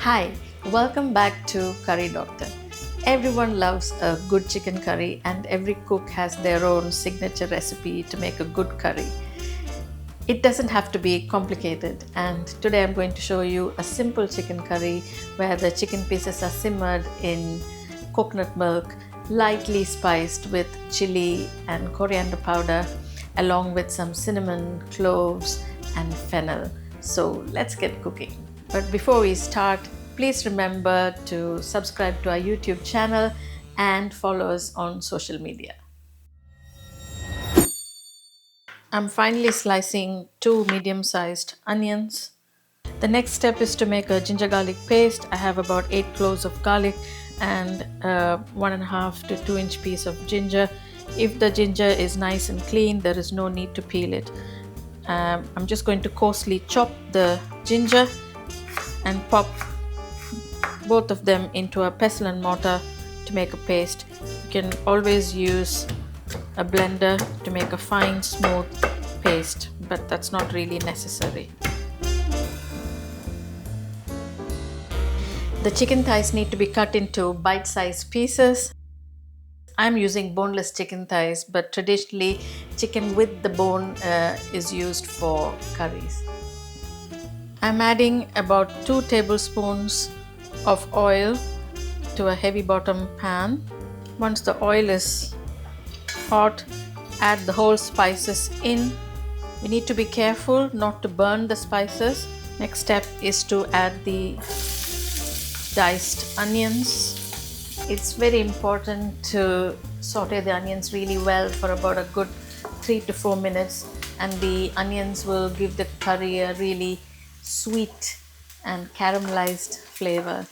Hi, welcome back to Curry Doctor. Everyone loves a good chicken curry and every cook has their own signature recipe to make a good curry. It doesn't have to be complicated, and today I'm going to show you a simple chicken curry where the chicken pieces are simmered in coconut milk, lightly spiced with chilli and coriander powder, along with some cinnamon, cloves, and fennel. So let's get cooking. But before we start, please remember to subscribe to our YouTube channel and follow us on social media. I'm finally slicing two medium-sized onions. The next step is to make a ginger garlic paste. I have about 8 cloves of garlic and a 1.5 to 2 inch piece of ginger. If the ginger is nice and clean, there is no need to peel it. I'm just going to coarsely chop the ginger and pop both of them into a pestle and mortar to make a paste. You can always use a blender to make a fine, smooth paste, but that's not really necessary. The chicken thighs need to be cut into bite-sized pieces. I'm using boneless chicken thighs, but traditionally chicken with the bone is used for curries. I'm adding about 2 tablespoons of oil to a heavy bottom pan. Once the oil is hot, add the whole spices in. We need to be careful not to burn the spices. Next step is to add the diced onions. It's very important to saute the onions really well for about a good 3 to 4 minutes, and the onions will give the curry a really sweet and caramelized flavor.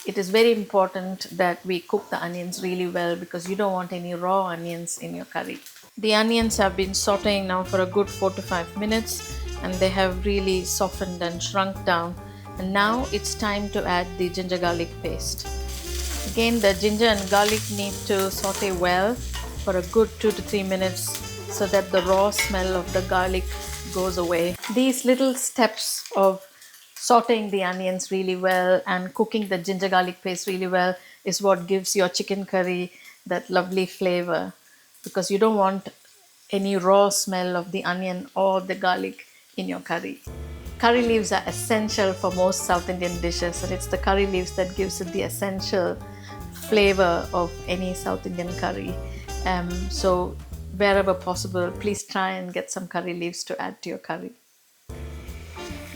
It is very important that we cook the onions really well because you don't want any raw onions in your curry. The onions have been sauteing now for a good 4 to 5 minutes and they have really softened and shrunk down. And now it's time to add the ginger garlic paste. Again, the ginger and garlic need to saute well for a good 2 to 3 minutes so that the raw smell of the garlic goes away. These little steps of sauteing the onions really well and cooking the ginger garlic paste really well is what gives your chicken curry that lovely flavor, because you don't want any raw smell of the onion or the garlic in your curry. Curry leaves are essential for most South Indian dishes, and it's the curry leaves that gives it the essential flavor of any South Indian curry. So wherever possible, please try and get some curry leaves to add to your curry.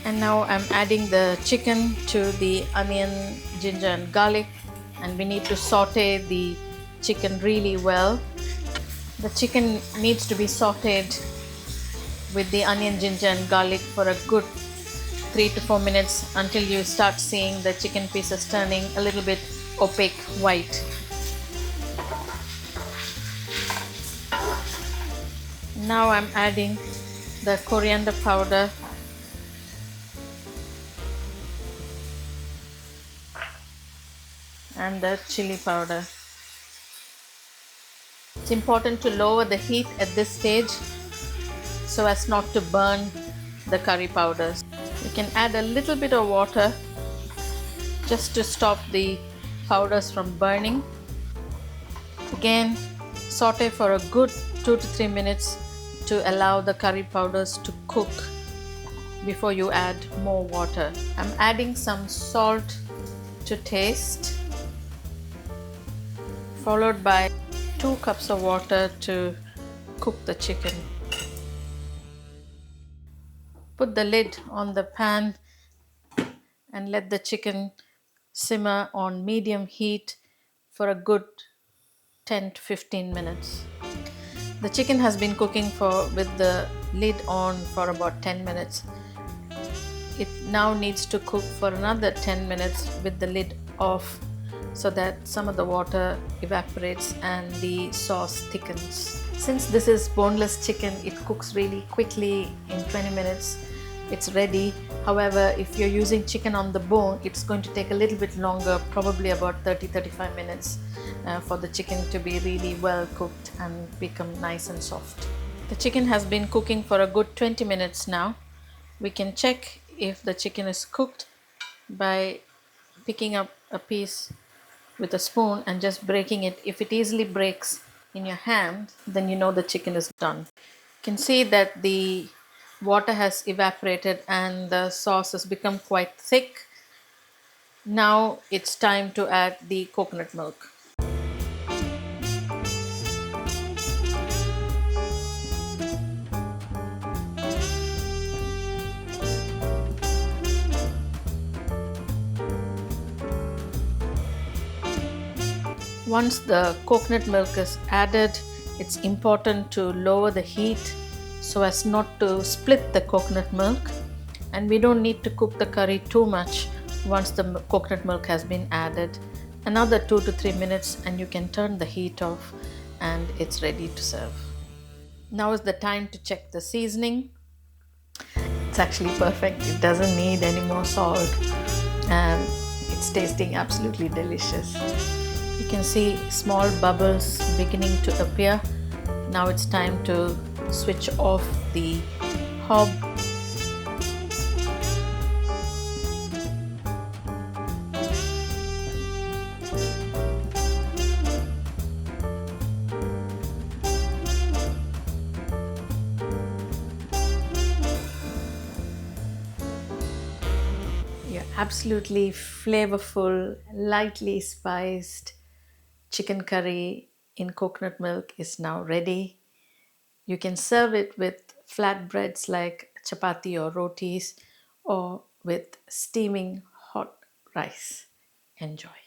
And now I'm adding the chicken to the onion, ginger and garlic, and we need to saute the chicken really well. The chicken needs to be sauteed with the onion, ginger and garlic for a good 3 to 4 minutes until you start seeing the chicken pieces turning a little bit opaque white. Now I'm adding the coriander powder and the chili powder. It's important to lower the heat at this stage so as not to burn the curry powders. You can add a little bit of water just to stop the powders from burning. Again, saute for a good 2 to 3 minutes to allow the curry powders to cook before you add more water. I'm adding some salt to taste, followed by 2 cups of water to cook the chicken. Put the lid on the pan and let the chicken simmer on medium heat for a good 10 to 15 minutes. The chicken has been cooking with the lid on for about 10 minutes. It now needs to cook for another 10 minutes with the lid off so that some of the water evaporates and the sauce thickens. Since this is boneless chicken, it cooks really quickly. In 20 minutes it's ready. However, if you're using chicken on the bone, it's going to take a little bit longer, probably about 30-35 minutes for the chicken to be really well cooked and become nice and soft. The chicken has been cooking for a good 20 minutes now. We can check if the chicken is cooked by picking up a piece with a spoon and just breaking it. If it easily breaks in your hand, then you know the chicken is done. You can see that the water has evaporated and the sauce has become quite thick. Now it's time to add the coconut milk. Once the coconut milk is added, it's important to lower the heat so as not to split the coconut milk. And we don't need to cook the curry too much once the coconut milk has been added. Another 2 to 3 minutes and you can turn the heat off and it's ready to serve. Now is the time to check the seasoning. It's actually perfect. It doesn't need any more salt and it's tasting absolutely delicious. You can see small bubbles beginning to appear. Now it's time to switch off the hob. Your absolutely flavorful, lightly spiced chicken curry in coconut milk is now ready. You can serve it with flatbreads like chapathi or rotis or with steaming hot rice. Enjoy.